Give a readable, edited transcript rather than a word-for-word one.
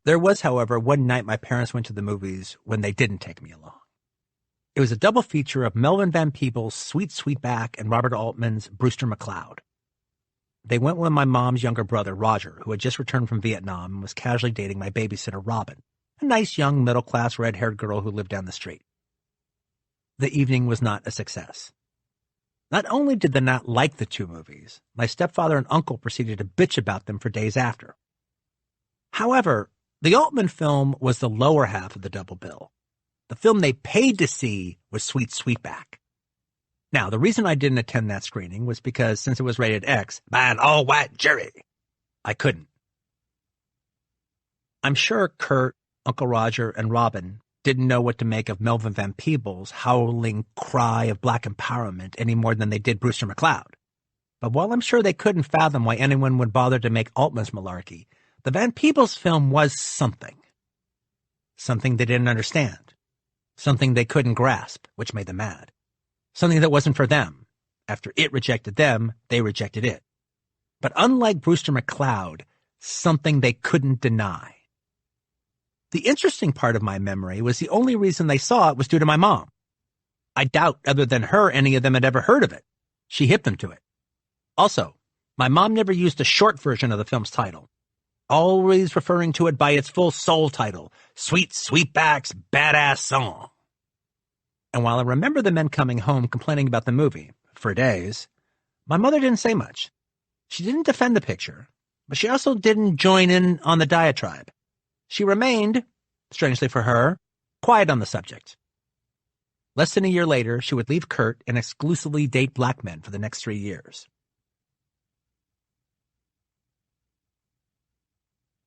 There was, however, one night my parents went to the movies when they didn't take me along. It was a double feature of Melvin Van Peebles' Sweetback and Robert Altman's Brewster McCloud. They went with my mom's younger brother, Roger, who had just returned from Vietnam and was casually dating my babysitter, Robin, a nice young middle-class red-haired girl who lived down the street. The evening was not a success. Not only did they not like the two movies, my stepfather and uncle proceeded to bitch about them for days after. However, the Altman film was the lower half of the double bill. The film they paid to see was Sweetback. Now, the reason I didn't attend that screening was because since it was rated X by an all-white jury, I couldn't. I'm sure Kurt, Uncle Roger, and Robin didn't know what to make of Melvin Van Peebles' howling cry of black empowerment any more than they did Brewster McCloud. But while I'm sure they couldn't fathom why anyone would bother to make Altman's malarkey, the Van Peebles film was something. Something they didn't understand. Something they couldn't grasp, which made them mad. Something that wasn't for them. After it rejected them, they rejected it. But unlike Brewster McCloud, something they couldn't deny. The interesting part of my memory was the only reason they saw it was due to my mom. I doubt, other than her, any of them had ever heard of it. She hit them to it. Also, my mom never used a short version of the film's title, always referring to it by its full soul title, Sweetback's Baadasssss Song. And while I remember the men coming home complaining about the movie, for days, my mother didn't say much. She didn't defend the picture, but she also didn't join in on the diatribe. She remained, strangely for her, quiet on the subject. Less than a year later, she would leave Kurt and exclusively date black men for the next 3 years.